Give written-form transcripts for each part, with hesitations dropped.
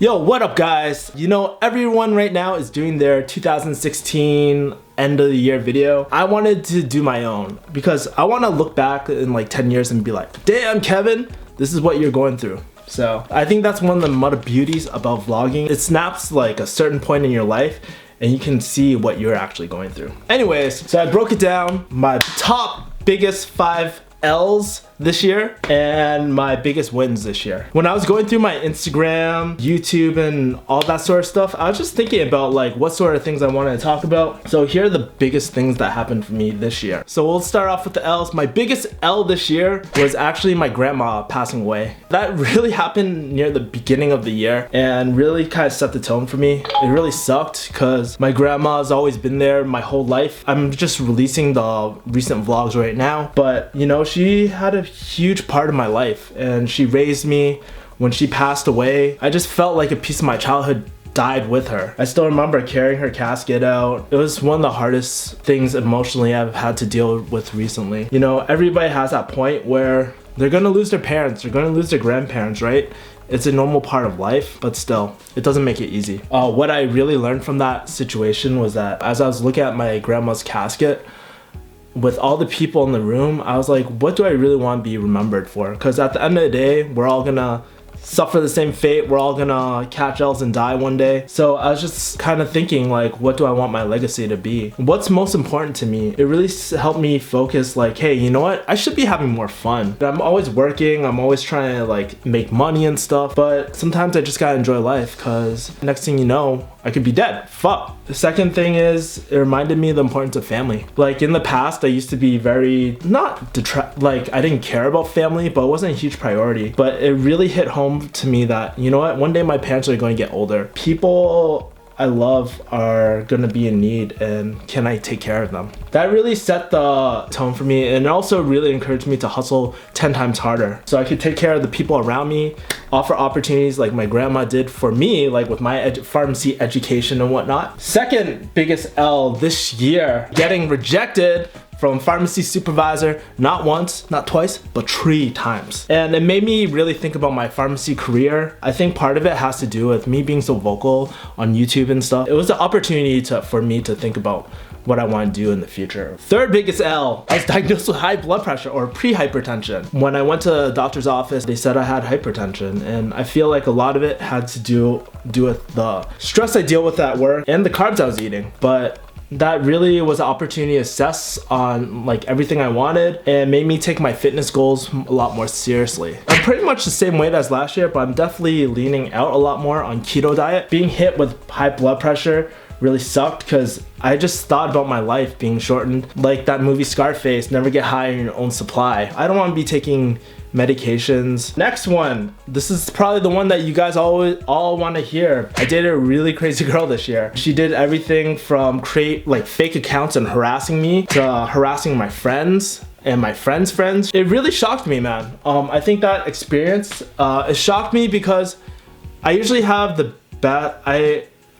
Yo, what up guys? You know, everyone right now is doing their 2016 end of the year video. I wanted to do my own because I want to look back in like 10 years and be like, damn Kevin, this is what you're going through. So I think that's one of the beauties about vlogging. It snaps like a certain point in your life and you can see what you're actually going through. Anyways, so I broke it down, my top biggest 5 L's this year and my biggest wins this year. When I was going through my Instagram, YouTube, and all that sort of stuff, I was just thinking about like what sort of things I wanted to talk about. So here are the biggest things that happened for me this year. So we'll start off with the L's. My biggest L this year was actually my grandma passing away. That really happened near the beginning of the year and really kind of set the tone for me. It really sucked because my grandma's always been there my whole life. I'm just releasing the recent vlogs right now, but you know, she had a huge part of my life and she raised me. When she passed away, I just felt like a piece of my childhood died with her. I still remember carrying her casket out. It was one of the hardest things emotionally I've had to deal with recently. You know, everybody has that point where they're gonna lose their parents, they're gonna lose their grandparents, right? It's a normal part of life, but still, it doesn't make it easy. What I really learned from that situation was that as I was looking at my grandma's casket, with all the people in the room, I was like, what do I really want to be remembered for? Because at the end of the day, we're all gonna suffer the same fate. We're all gonna catch L's and die one day. So I was just kind of thinking like, what do I want my legacy to be? What's most important to me? It really helped me focus like, hey, you know what? I should be having more fun. I'm always working. I'm always trying to like make money and stuff. But sometimes I just gotta enjoy life because next thing you know, I could be dead. Fuck. The second thing is, it reminded me of the importance of family. Like in the past, I used to be very, like I didn't care about family, but it wasn't a huge priority. But it really hit home to me that, you know what, one day my parents are going to get older. People I love are gonna be in need and can I take care of them? That really set the tone for me and it also really encouraged me to hustle 10 times harder so I could take care of the people around me, offer opportunities like my grandma did for me, like with my pharmacy education and whatnot. Second biggest L this year, getting rejected from pharmacy supervisor, not once, not twice, but 3 times. And it made me really think about my pharmacy career. I think part of it has to do with me being so vocal on YouTube and stuff. It was an opportunity for me to think about what I want to do in the future. Third biggest L, I was diagnosed with high blood pressure or pre-hypertension. When I went to the doctor's office, they said I had hypertension and I feel like a lot of it had to do with the stress I deal with at work and the carbs I was eating. But that really was an opportunity to assess on like everything I wanted and made me take my fitness goals a lot more seriously. I'm pretty much the same weight as last year, but I'm definitely leaning out a lot more on keto diet. Being hit with high blood pressure really sucked because I just thought about my life being shortened. Like that movie Scarface, never get high on your own supply. I don't want to be taking medications. Next one, this is probably the one that you guys all want to hear. I dated a really crazy girl this year. She did everything from create like fake accounts and harassing me to harassing my friends and my friends' friends. It really shocked me, man. I think that experience, it shocked me because I usually have the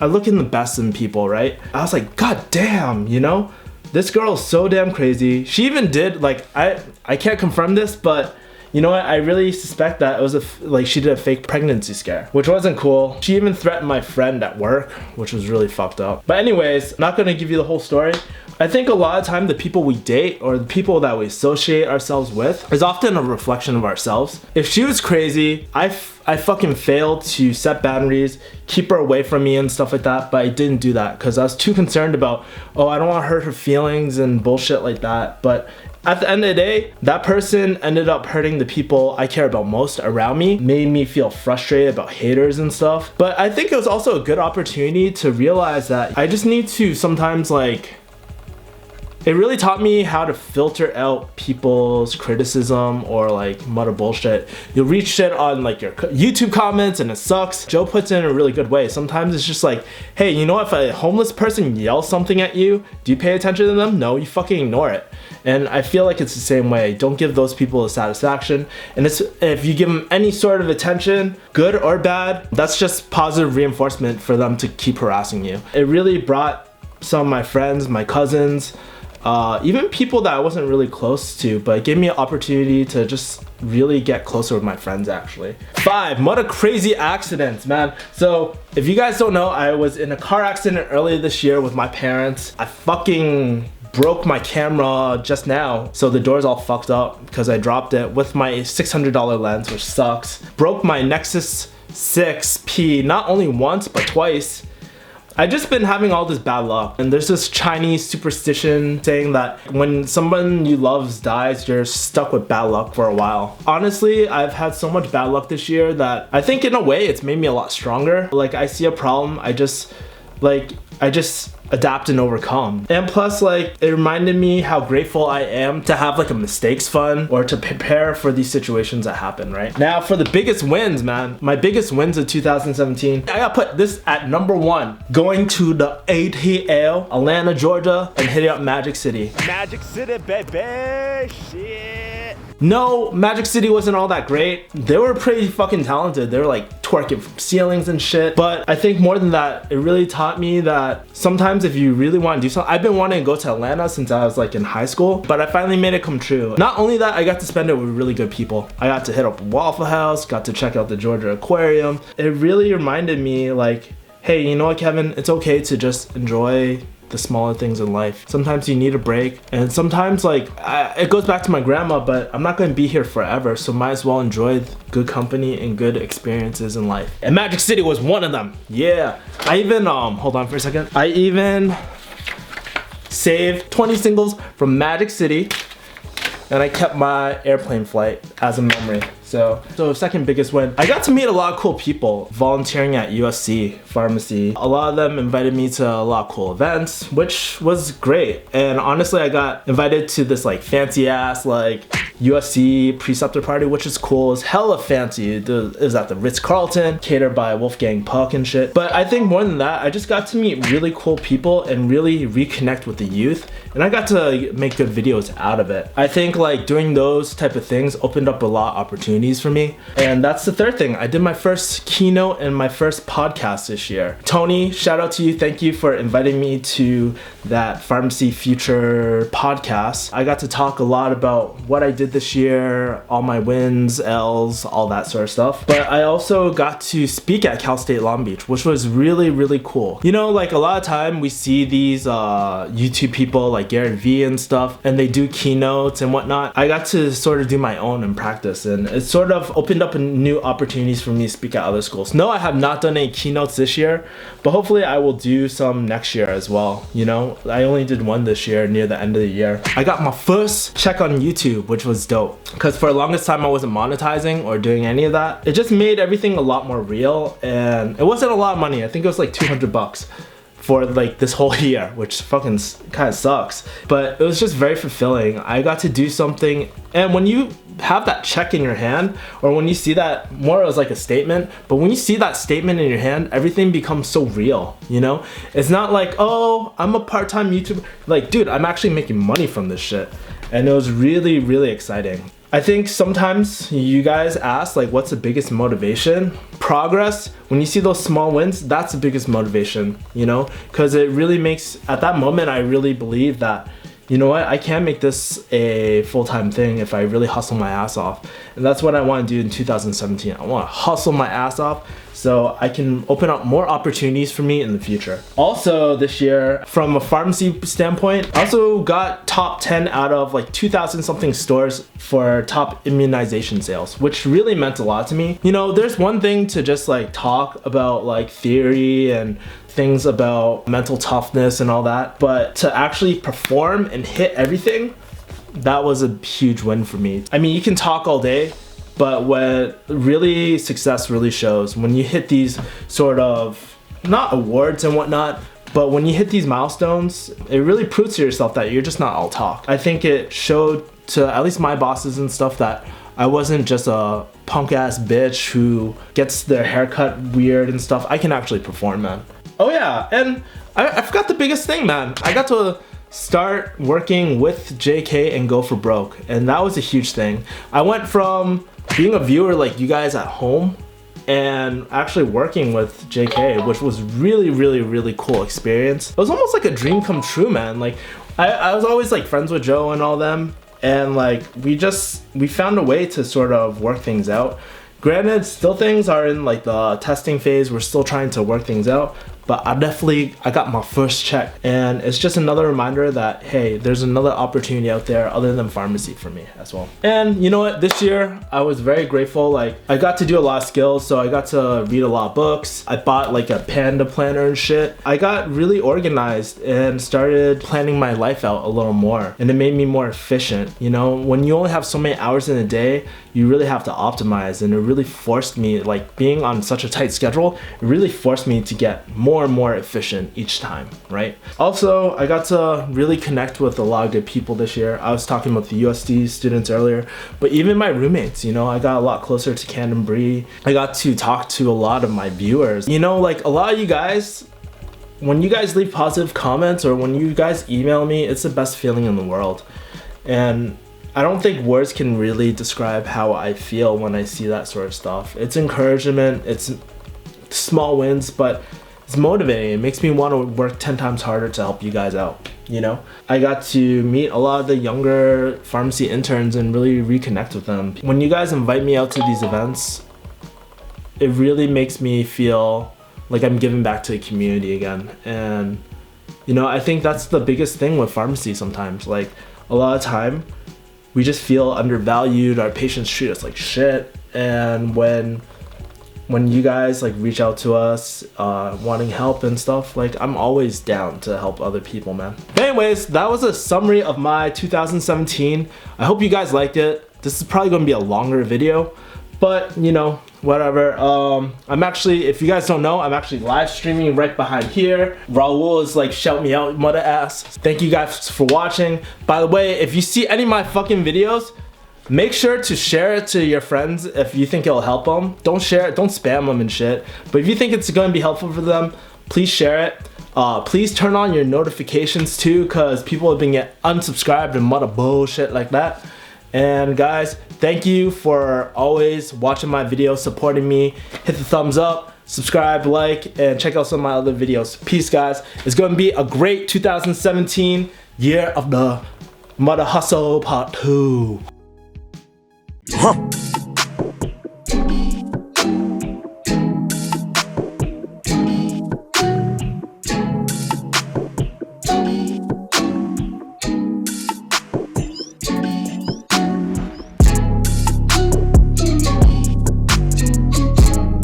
I look in the best in people, right? I was like, god damn, you know? This girl is so damn crazy. She even did, like, I can't confirm this, but you know what? I really suspect that it was she did a fake pregnancy scare, which wasn't cool. She even threatened my friend at work, which was really fucked up. But anyways, I'm not gonna give you the whole story. I think a lot of time the people we date or the people that we associate ourselves with is often a reflection of ourselves. If she was crazy, I fucking failed to set boundaries, keep her away from me and stuff like that, but I didn't do that because I was too concerned about, oh, I don't want to hurt her feelings and bullshit like that. But at the end of the day, that person ended up hurting the people I care about most around me, made me feel frustrated about haters and stuff. But I think it was also a good opportunity to realize that I just need to sometimes like, it really taught me how to filter out people's criticism or like mutter bullshit. You'll read shit on like your YouTube comments and it sucks. Joe puts it in a really good way. Sometimes it's just like, hey, you know what? If a homeless person yells something at you, do you pay attention to them? No, you fucking ignore it. And I feel like it's the same way. Don't give those people a satisfaction. And if you give them any sort of attention, good or bad, that's just positive reinforcement for them to keep harassing you. It really brought some of my friends, my cousins, even people that I wasn't really close to, but it gave me an opportunity to just really get closer with my friends actually. 5, what a crazy accidents, man. So if you guys don't know, I was in a car accident earlier this year with my parents. I fucking broke my camera just now, so the door's all fucked up because I dropped it with my $600 lens, which sucks. Broke my Nexus 6P not only once but twice. I just been having all this bad luck, and there's this Chinese superstition saying that when someone you love dies, you're stuck with bad luck for a while. Honestly, I've had so much bad luck this year that I think in a way it's made me a lot stronger. Like, I see a problem, I just adapt and overcome. And plus, like, it reminded me how grateful I am to have like a mistakes fund or to prepare for these situations that happen, right? Now for the biggest wins, man. My biggest wins of 2017, I gotta put this at number 1. Going to the ATL, Atlanta, Georgia, and hitting up Magic City. Magic City, baby, shit. No, Magic City wasn't all that great. They were pretty fucking talented. They were like twerking from ceilings and shit. But I think more than that, it really taught me that sometimes if you really want to do something, I've been wanting to go to Atlanta since I was like in high school, but I finally made it come true. Not only that, I got to spend it with really good people. I got to hit up Waffle House, got to check out the Georgia Aquarium. It really reminded me like, hey, you know what, Kevin? It's okay to just enjoy the smaller things in life. Sometimes you need a break, and sometimes like it goes back to my grandma, but I'm not going to be here forever, so might as well enjoy good company and good experiences in life. And Magic City was one of them. Yeah, I even hold on for a second, I even saved 20 singles from Magic City, and I kept my airplane flight as a memory. So second biggest win, I got to meet a lot of cool people volunteering at USC Pharmacy. A lot of them invited me to a lot of cool events, which was great. And honestly, I got invited to this like fancy ass like USC preceptor party, which is cool. It's hella fancy. It was at the Ritz-Carlton, catered by Wolfgang Puck and shit. But I think more than that, I just got to meet really cool people and really reconnect with the youth. And I got to make good videos out of it. I think like doing those type of things opened up a lot of opportunities for me. And that's the third thing. I did my first keynote and my first podcast this year. Tony, shout out to you. Thank you for inviting me to that Pharmacy Future podcast. I got to talk a lot about what I did this year, all my wins, L's, all that sort of stuff. But I also got to speak at Cal State Long Beach, which was really, really cool. You know, like a lot of time we see these YouTube people like Gary Vee and stuff, and they do keynotes and whatnot. I got to sort of do my own and practice, and it's sort of opened up new opportunities for me to speak at other schools. No, I have not done any keynotes this year, but hopefully I will do some next year as well. You know, I only did one this year near the end of the year. I got my first check on YouTube, which was dope, because for the longest time I wasn't monetizing or doing any of that. It just made everything a lot more real, and it wasn't a lot of money. I think it was like 200 bucks for like this whole year, which fucking kind of sucks, but it was just very fulfilling. I got to do something, and when you have that check in your hand, or when you see that, more as like a statement, but when you see that statement in your hand, everything becomes so real, you know? It's not like, oh, I'm a part-time YouTuber. Like, dude, I'm actually making money from this shit. And it was really, really exciting. I think sometimes you guys ask like, what's the biggest motivation? Progress. When you see those small wins, that's the biggest motivation, you know? Because it really makes, at that moment, I really believe that, you know what, I can make this a full-time thing if I really hustle my ass off. And that's what I want to do in 2017. I want to hustle my ass off so I can open up more opportunities for me in the future. Also this year, from a pharmacy standpoint, I also got top 10 out of like 2,000 something stores for top immunization sales, which really meant a lot to me. You know, there's one thing to just like talk about like theory and things about mental toughness and all that, but to actually perform and hit everything, that was a huge win for me. I mean, you can talk all day, but what really success really shows when you hit these sort of, not awards and whatnot, but when you hit these milestones, it really proves to yourself that you're just not all talk. I think it showed to at least my bosses and stuff that I wasn't just a punk ass bitch who gets their haircut weird and stuff. I can actually perform, man. Oh yeah, and I forgot the biggest thing, man. I got to start working with JK and Go for Broke, and that was a huge thing. I went from being a viewer like you guys at home and actually working with JK, which was really cool experience. It was almost like a dream come true, man. Like I was always like friends with Joe and all them, and like we found a way to sort of work things out. Granted, still things are in like the testing phase. We're still trying to work things out, but I got my first check, and it's just another reminder that, hey, there's another opportunity out there other than pharmacy for me as well. And you know what, this year I was very grateful. Like I got to do a lot of skills, so I got to read a lot of books. I bought like a panda planner and shit. I got really organized and started planning my life out a little more, and it made me more efficient. You know, when you only have so many hours in a day, you really have to optimize, and it really forced me, like being on such a tight schedule, it really forced me to get more and more efficient each time, right? Also, I got to really connect with a lot of good people this year. I was talking about the USD students earlier, but even my roommates, you know, I got a lot closer to Ken and Bree. I got to talk to a lot of my viewers. You know, like a lot of you guys, when you guys leave positive comments or when you guys email me, it's the best feeling in the world. And I don't think words can really describe how I feel when I see that sort of stuff. It's encouragement, it's small wins, but it's motivating. It makes me want to work 10 times harder to help you guys out, you know? I got to meet a lot of the younger pharmacy interns and really reconnect with them. When you guys invite me out to these events, it really makes me feel like I'm giving back to the community again. And, you know, I think that's the biggest thing with pharmacy sometimes. Like, a lot of time, we just feel undervalued, our patients treat us like shit, and when you guys like reach out to us wanting help and stuff, like I'm always down to help other people, man. But anyways, that was a summary of my 2017. I hope you guys liked it. This is probably gonna be a longer video, but you know, whatever. I'm actually, if you guys don't know, I'm actually live streaming right behind here. Raul is like, shout me out, mother ass. Thank you guys for watching. By the way, if you see any of my fucking videos, make sure to share it to your friends if you think it'll help them. Don't share it, don't spam them and shit. But if you think it's gonna be helpful for them, please share it. Please turn on your notifications too, cause people have been getting unsubscribed and mother bullshit like that. And guys, thank you for always watching my videos, supporting me. Hit the thumbs up, subscribe, like, and check out some of my other videos. Peace, guys. It's going to be a great 2017, year of the Mother Hustle Part 2.